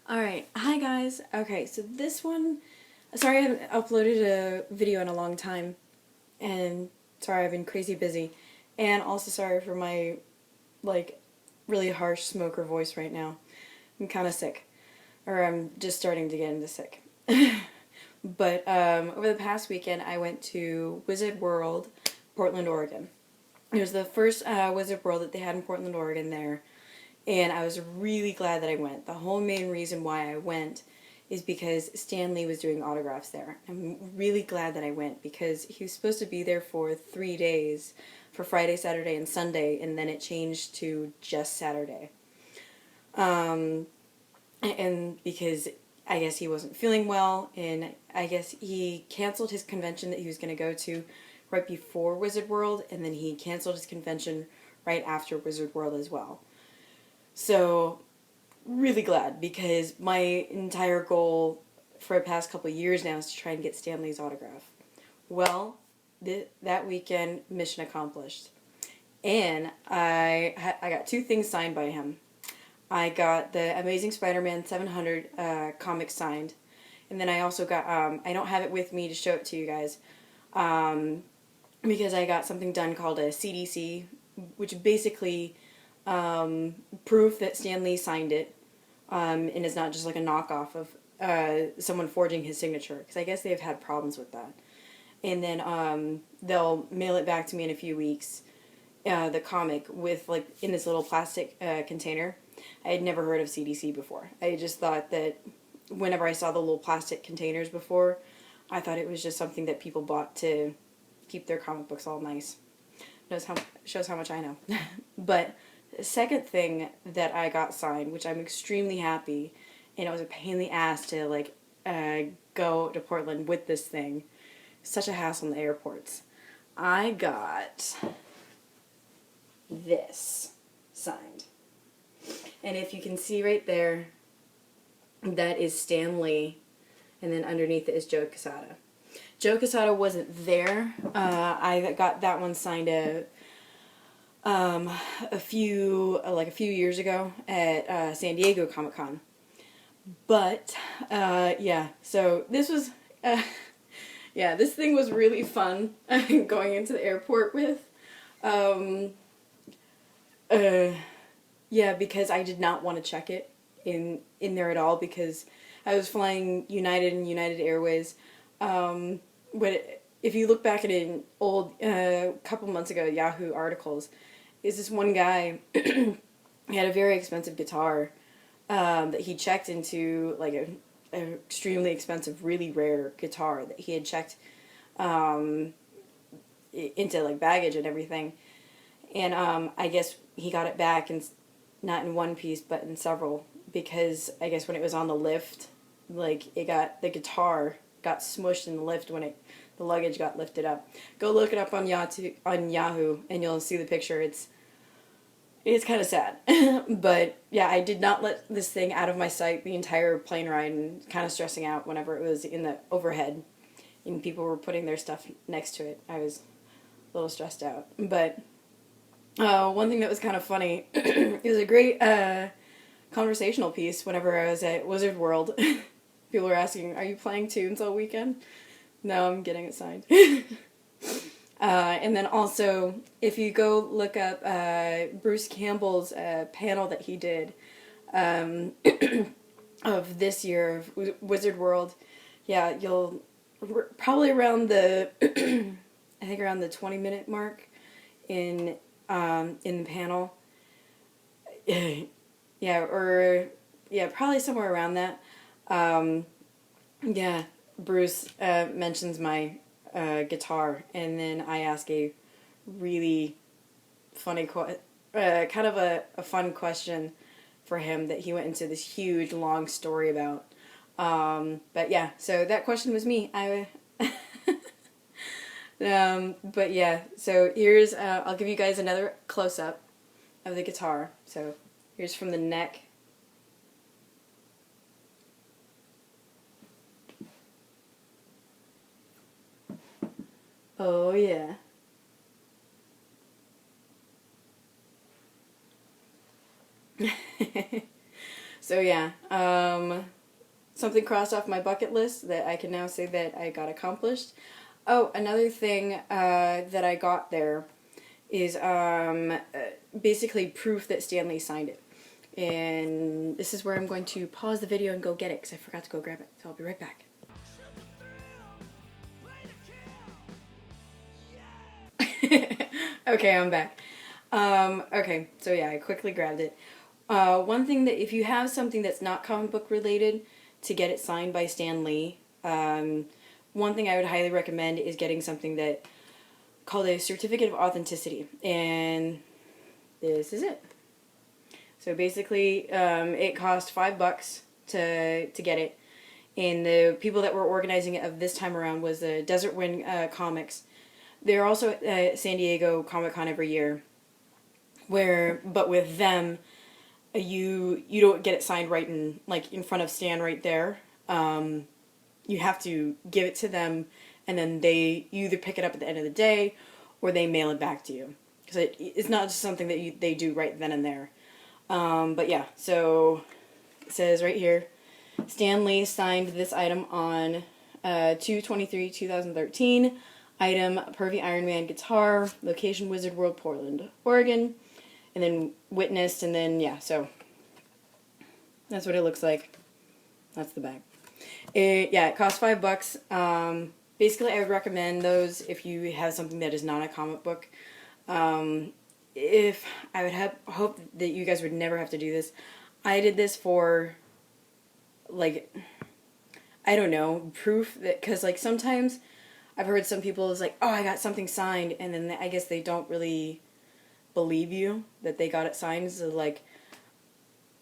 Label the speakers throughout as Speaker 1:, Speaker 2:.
Speaker 1: Alright, hi guys. Okay, so this one, sorry I haven't uploaded a video in a long time, and sorry I've been crazy busy, and also sorry for my, like, really harsh smoker voice right now. I'm kind of sick, or I'm just starting to get into sick. But over the past weekend I went to Wizard World, Portland, Oregon. It was the first Wizard World that they had in Portland, Oregon there. And I was really glad that I went. The whole main reason why I went is because Stan Lee was doing autographs there. I'm really glad that I went because he was supposed to be there for 3 days, for Friday, Saturday, and Sunday, and then it changed to just Saturday. And because I guess he wasn't feeling well, and I guess he canceled his convention that he was going to go to right before Wizard World, and then he canceled his convention right after Wizard World as well. So, really glad because my entire goal for the past couple of years now is to try and get Stan Lee's autograph. Well, that weekend, mission accomplished. And I got two things signed by him. I got the Amazing Spider-Man 700 comic signed, and then I also got, I don't have it with me to show it to you guys, because I got something done called a CDC, which basically proof that Stan Lee signed it, and it's not just like a knockoff of someone forging his signature, because I guess they have had problems with that. And then they'll mail it back to me in a few weeks, the comic, with like in this little plastic container. I had never heard of CDC before. I just thought that whenever I saw the little plastic containers before, I thought it was just something that people bought to keep their comic books all nice. Shows how much I know. But the second thing that I got signed, which I'm extremely happy, and it was a pain in the ass to like go to Portland with this thing. Such a hassle in the airports. I got this signed. And if you can see right there, that is Stan Lee, and then underneath it is Joe Quesada. Joe Quesada wasn't there. I got that one signed a few years ago at San Diego Comic-Con. But yeah, so this was yeah, this thing was really fun going into the airport with. Yeah, because I did not want to check it in there at all because I was flying United and United Airways. But if you look back at an old couple months ago Yahoo articles, is this one guy he had a very expensive guitar that he checked into like a extremely expensive, really rare guitar that he had checked into like baggage and everything. And I guess he got it back and not in one piece but in several because I guess when it was on the lift, like the guitar got smushed in the lift when the luggage got lifted up. Go look it up on Yahoo and you'll see the picture. It's kind of sad. But yeah, I did not let this thing out of my sight the entire plane ride and kind of stressing out whenever it was in the overhead and people were putting their stuff next to it. I was a little stressed out. But one thing that was kind of funny, it was a great conversational piece whenever I was at Wizard World. People were asking, are you playing tunes all weekend? No, I'm getting it signed. And then also, if you go look up Bruce Campbell's panel that he did of this year of Wizard World, yeah, you'll probably around the I think around the 20-minute mark in the panel. Yeah, or yeah, probably somewhere around that. Yeah, Bruce mentions my guitar, and then I ask a really funny, kind of a fun question for him that he went into this huge, long story about. But yeah, so that question was me. But yeah, so here's, I'll give you guys another close-up of the guitar. So here's from the neck. Oh yeah. So yeah, something crossed off my bucket list that I can now say that I got accomplished. Oh, another thing that I got there is basically proof that Stan Lee signed it. And this is where I'm going to pause the video and go get it because I forgot to go grab it. So I'll be right back. Okay, I'm back. Okay, so yeah, I quickly grabbed it. One thing that if you have something that's not comic book related to get it signed by Stan Lee, one thing I would highly recommend is getting something that called a certificate of authenticity, and this is it. So basically, it cost $5 to get it, and the people that were organizing it of this time around was the Desert Wind Comics. They're also at San Diego Comic Con every year, but with them, you don't get it signed right in front of Stan right there. You have to give it to them, and then you either pick it up at the end of the day, or they mail it back to you. Because it's not just something that they do right then and there. But yeah, so it says right here, Stan Lee signed this item on 2/23/2013. Item, Pervy Iron Man guitar, location Wizard World, Portland, Oregon. And then witnessed, and then, yeah, so that's what it looks like. That's the bag. It costs $5. Basically, I would recommend those if you have something that is not a comic book. If I would hope that you guys would never have to do this. I did this for, like, I don't know, proof that, because, like, sometimes I've heard some people is like, oh, I got something signed, and then I guess they don't really believe you that they got it signed. So, like,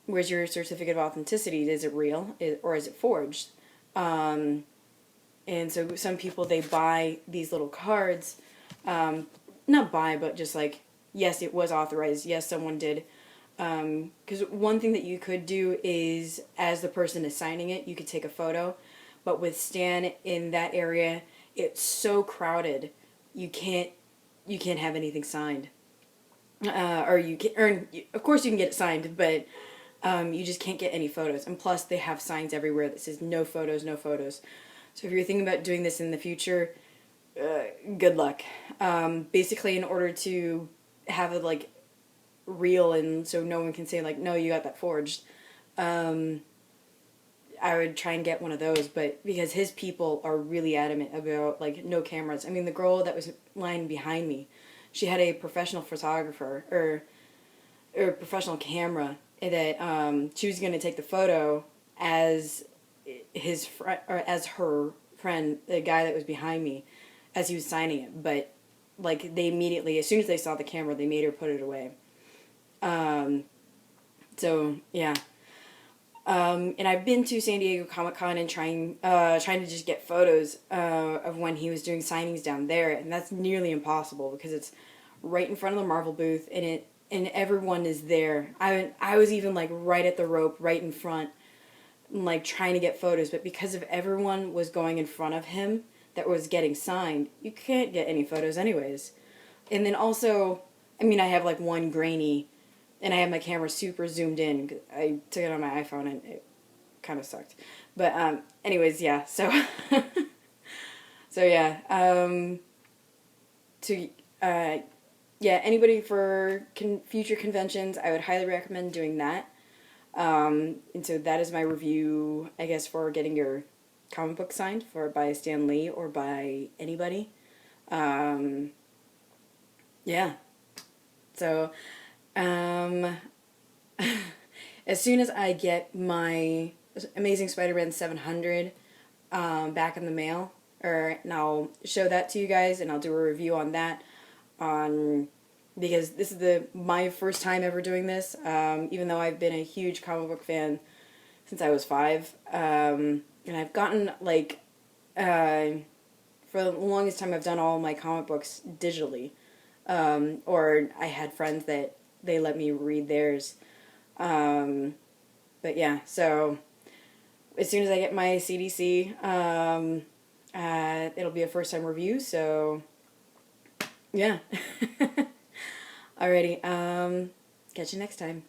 Speaker 1: where's your certificate of authenticity? Is it real, or is it forged? And so some people, they buy these little cards, not buy, but just like, yes, it was authorized, yes, someone did. Because one thing that you could do is, as the person is signing it, you could take a photo, but with Stan in that area, it's so crowded, you can't have anything signed. Or you can, of course you can get it signed, but you just can't get any photos. And plus, they have signs everywhere that says no photos, no photos. So if you're thinking about doing this in the future, good luck. Basically, in order to have it, like, real, and so no one can say, like, no, you got that forged, I would try and get one of those, but because his people are really adamant about, like, no cameras. I mean, the girl that was lying behind me, she had a professional photographer, or professional camera, that she was going to take the photo as his friend, or as her friend, the guy that was behind me, as he was signing it. But, like, they immediately, as soon as they saw the camera, they made her put it away. So yeah. And I've been to San Diego Comic Con and trying to just get photos of when he was doing signings down there, and that's nearly impossible because it's right in front of the Marvel booth, and everyone is there. I was even, like, right at the rope, right in front, like, trying to get photos, but because of everyone was going in front of him that was getting signed, you can't get any photos anyways. And then also, I mean, I have, like, one grainy, and I have my camera super zoomed in. I took it on my iPhone, and it kind of sucked. But anyways, yeah. So so yeah. Yeah. Anybody for future conventions, I would highly recommend doing that. And so that is my review, I guess, for getting your comic book signed by Stan Lee or by anybody. Yeah. So. As soon as I get my Amazing Spider-Man 700 back in the mail, and I'll show that to you guys, and I'll do a review on that, because this is my first time ever doing this, even though I've been a huge comic book fan since I was 5, and I've gotten, like, for the longest time I've done all my comic books digitally, or I had friends that they let me read theirs. But yeah, so as soon as I get my CDC, it'll be a first time review, so yeah. Alrighty, catch you next time.